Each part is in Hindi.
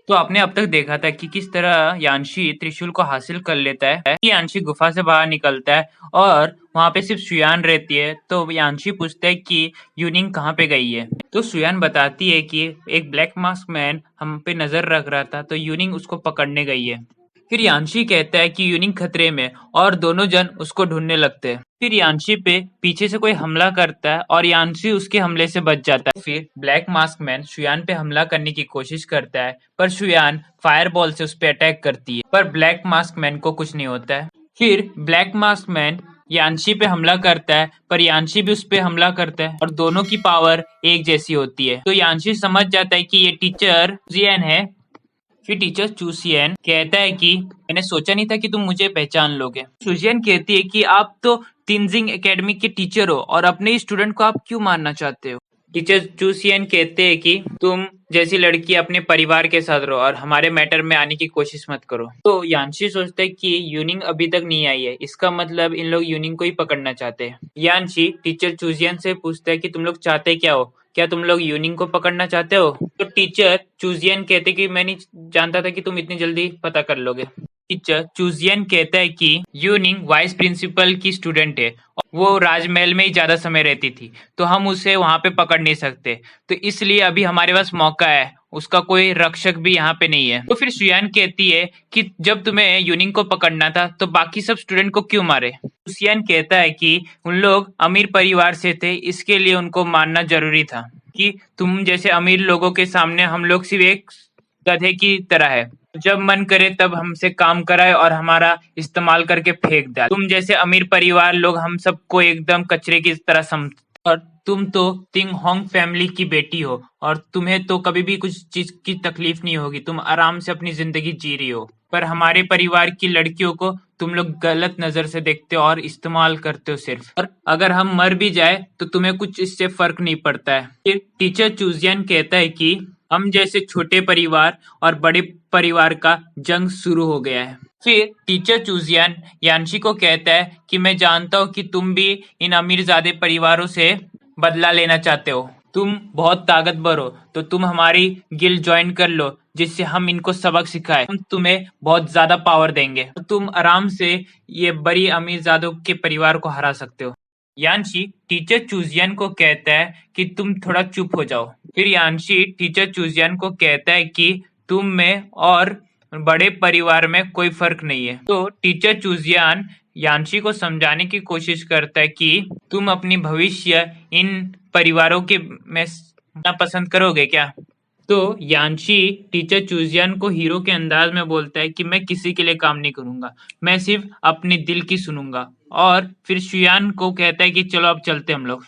तो आपने अब तक देखा था कि किस तरह यान्शी त्रिशूल को हासिल कर लेता है कि यान्शी गुफा से बाहर निकलता है और वहाँ पे सिर्फ सुयान रहती है। तो यान्शी पूछता है कि यूनिंग कहाँ पे गई है। तो सुयान बताती है कि एक ब्लैक मास्क मैन हम पे नजर रख रहा था, तो यूनिंग उसको पकड़ने गई है। फिर यान्शी कहता है कि यूनिंग खतरे में और दोनों जन उसको ढूंढने लगते हैं। फिर यान्शी पे पीछे से कोई हमला करता है और यान्शी उसके हमले से बच जाता है। फिर ब्लैक मास्क मैन शुयान पे हमला करने की कोशिश करता है, पर शुयान फायरबॉल से उस पे अटैक करती है, पर ब्लैक मास्क मैन को कुछ नहीं होता है। फिर ब्लैक मास्क मैन यान्शी पे हमला करता है, पर यान्शी भी उस पे हमला करता है और दोनों की पावर एक जैसी होती है। तो यान्शी समझ जाता है कि ये टीचर जियन है। फिर टीचर चूसियन कहता है कि मैंने सोचा नहीं था कि तुम मुझे पहचान लोगे। सुजियन कहती है कि आप तो तिनजिंग एकेडमी के टीचर हो और अपने स्टूडेंट को आप क्यों मारना चाहते हो। टीचर चूसियन कहते हैं कि तुम जैसी लड़की अपने परिवार के साथ रहो और हमारे मैटर में आने की कोशिश मत करो। तो यान्शी सोचता है कि यूनिंग अभी तक नहीं आई है, इसका मतलब इन लोग यूनिंग को ही पकड़ना चाहते हैं। यान्शी टीचर चूजियन से पूछता है कि तुम लोग चाहते क्या हो, क्या तुम लोग यूनिंग को पकड़ना चाहते हो। तो टीचर चूजियन कहते कि मैं नहीं जानता था कि तुम इतनी जल्दी पता कर लोगे। टीचर चूजियन कहता है कि यूनिंग वाइस प्रिंसिपल की स्टूडेंट है, वो राजमहल में ही ज्यादा समय रहती थी, तो हम उसे वहां पे पकड़ नहीं सकते, तो इसलिए अभी हमारे पास मौका है, उसका कोई रक्षक भी यहाँ पे नहीं है। तो फिर सुयान कहती है कि जब तुम्हें यूनिंग को पकड़ना था तो बाकी सब स्टूडेंट को क्यों मारे। सुयान कहता है कि उन लोग अमीर परिवार से थे, इसके लिए उनको मारना जरूरी था, कि तुम जैसे अमीर लोगों के सामने हम लोग सिर्फ एक गधे की तरह है, जब मन करे तब हमसे काम कराए और हमारा इस्तेमाल करके फेंक दे। तुम जैसे अमीर परिवार लोग हम सबको एकदम कचरे की तरह समझ, और तुम तो तिंग होंग फैमिली की बेटी हो और तुम्हें तो कभी भी कुछ चीज की तकलीफ नहीं होगी, तुम आराम से अपनी जिंदगी जी रही हो, पर हमारे परिवार की लड़कियों को तुम लोग गलत नजर से देखते हो और इस्तेमाल करते हो सिर्फ, और अगर हम मर भी जाए तो तुम्हें कुछ इससे फर्क नहीं पड़ता है। फिर टीचर चूजियन कहता है कि हम जैसे छोटे परिवार और बड़े परिवार का जंग शुरू हो गया है। फिर टीचर चूजियन यान्शी को कहता है कि मैं जानता हूँ कि तुम भी इन अमीरजादे परिवारों से बदला लेना चाहते हो, तुम बहुत ताकतवर हो, तो तुम हमारी गिल्ड ज्वाइन कर लो जिससे हम इनको सबक सिखाए, हम तुम्हें बहुत ज्यादा पावर देंगे, तुम आराम से ये बड़ी अमीरजादों के परिवार को हरा सकते हो। यान्शी टीचर चूजियन को कहता है कि तुम थोड़ा चुप हो जाओ। फिर यान्शी टीचर चूजियन को कहता है कि तुम में और बड़े परिवार में कोई फर्क नहीं है। तो टीचर चूजियन यान्शी को समझाने की कोशिश करता है कि तुम अपनी भविष्य इन परिवारों के में ना पसंद करोगे क्या। तो यान्शी टीचर चूजियन को हीरो के अंदाज में बोलता है कि मैं किसी के लिए काम नहीं करूंगा, मैं सिर्फ अपने दिल की सुनूंगा, और फिर शुयान को कहता है कि चलो अब चलते हम लोग।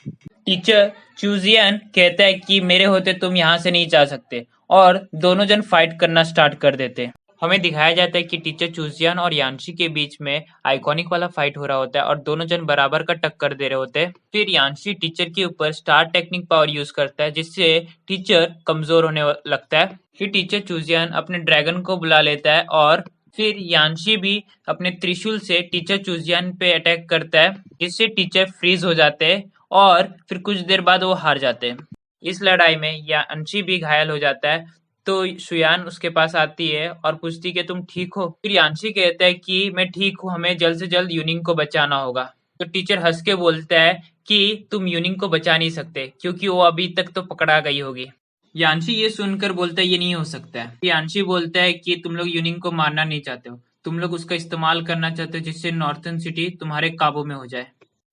टीचर चूजियन कहता है कि मेरे होते तुम यहाँ से नहीं जा सकते, और दोनों जन फाइट करना स्टार्ट कर देते। हमें दिखाया जाता है कि टीचर चूजियन और यान्शी के बीच में आइकॉनिक वाला फाइट हो रहा होता है और दोनों जन बराबर का टक्कर दे रहे होते हैं। फिर यान्शी टीचर के ऊपर स्टार टेक्निक पावर यूज करता है जिससे टीचर कमजोर होने लगता है। फिर टीचर चूजियन अपने ड्रैगन को बुला लेता है और फिर यान्शी भी अपने त्रिशूल से टीचर चूजियन पे अटैक करता है जिससे टीचर फ्रीज हो जाते हैं और फिर कुछ देर बाद वो हार जाते हैं। इस लड़ाई में यान्शी भी घायल हो जाता है, तो शुयान उसके पास आती है और पूछती कि तुम ठीक हो। फिर यान्शी कहता है कि मैं ठीक हूँ, हमें जल्द से जल्द यूनिंग को बचाना होगा। तो टीचर हंस के बोलता है कि तुम यूनिंग को बचा नहीं सकते क्योंकि वो अभी तक तो पकड़ा गई होगी। यान्शी ये सुनकर बोलता है ये नहीं हो सकता है। यान्शी बोलता है कि तुम लोग यूनिंग को मारना नहीं चाहते हो, तुम लोग उसका इस्तेमाल करना चाहते हो जिससे नॉर्थन सिटी तुम्हारे काबू में हो जाए।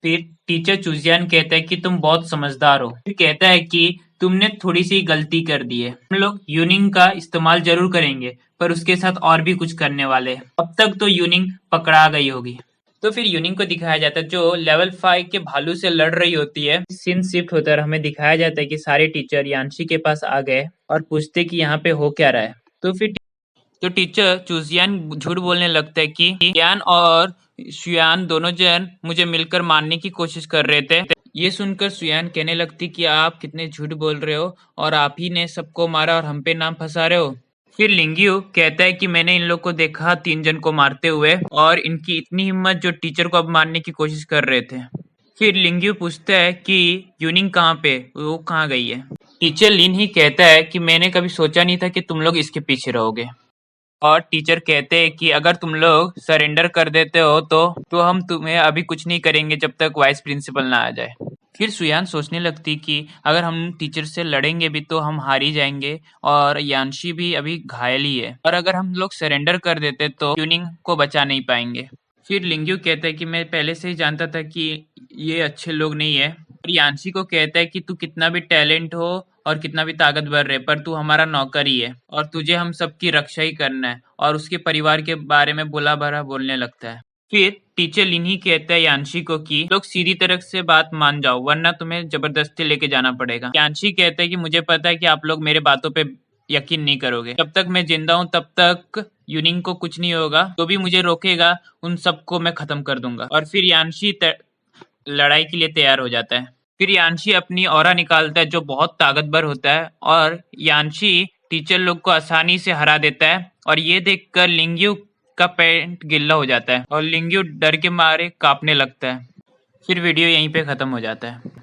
फिर टीचर चूजियन कहता है कि तुम बहुत समझदार हो। फिर कहता है कि तुमने थोड़ी सी गलती कर दी है, हम लोग यूनिंग का इस्तेमाल जरूर करेंगे पर उसके साथ और भी कुछ करने वाले हैं, अब तक तो यूनिंग पकड़ा गई होगी। तो फिर यूनिंग को दिखाया जाता है जो लेवल 5 के भालू से लड़ रही होती है। सीन शिफ्ट होता है, हमें दिखाया जाता है कि सारे टीचर यान्शी के पास आ गए और पूछते कि यहाँ पे हो क्या रहा है। तो टीचर चूजियन झूठ बोलने लगता है कि यान और शुयान दोनों जन मुझे मिलकर मारने की कोशिश कर रहे थे। ये सुनकर सुयान कहने लगती कि आप कितने झूठ बोल रहे हो और आप ही ने सबको मारा और हम पे नाम फंसा रहे हो। फिर लिंगियो कहता है कि मैंने इन लोग को देखा 3 जन को मारते हुए और इनकी इतनी हिम्मत जो टीचर को अब मारने की कोशिश कर रहे थे। फिर लिंगियो पूछता है कि यूनिंग कहाँ पे, वो कहाँ गई है। टीचर लिन ही कहता है कि मैंने कभी सोचा नहीं था कि तुम लोग इसके पीछे रहोगे। और टीचर कहते हैं कि अगर तुम लोग सरेंडर कर देते हो तो हम तुम्हें अभी कुछ नहीं करेंगे जब तक वाइस प्रिंसिपल ना आ जाए। फिर सुयान सोचने लगती कि अगर हम टीचर से लड़ेंगे भी तो हम हार ही जाएंगे और यानशी भी अभी घायल ही है, और अगर हम लोग सरेंडर कर देते तो ट्यूनिंग को बचा नहीं पाएंगे। फिर लिंग्यू कहता है कि मैं पहले से ही जानता था कि ये अच्छे लोग नहीं है। और यानशी को कहता है कि तू कितना भी टैलेंट हो और कितना भी ताकतवर रहे, पर तू हमारा नौकर ही है और तुझे हम सबकी रक्षा ही करना है। और उसके परिवार के बारे में बुला भला बोलने लगता है। फिर टीचर लिन ही कहता है यानशी को कि लोग सीधी तरह से बात मान जाओ वरना तुम्हें जबरदस्ती लेके जाना पड़ेगा। यानशी कहता है कि मुझे पता है कि आप लोग मेरे बातों पे यकीन नहीं करोगे, जब तक मैं जिंदा हूँ तब तक यूनिंग को कुछ नहीं होगा, जो भी मुझे रोकेगा उन सबको मैं खत्म कर दूंगा। और फिर यानशी लड़ाई के लिए तैयार हो जाता है। फिर यानशी अपनी ऑरा निकालता है जो बहुत ताकतवर होता है और यानशी टीचर लोग को आसानी से हरा देता है। और ये देखकर लिंग्यू का पैंट गिल्ला हो जाता है और लिंग्यू डर के मारे कांपने लगता है। फिर वीडियो यहीं पे खत्म हो जाता है।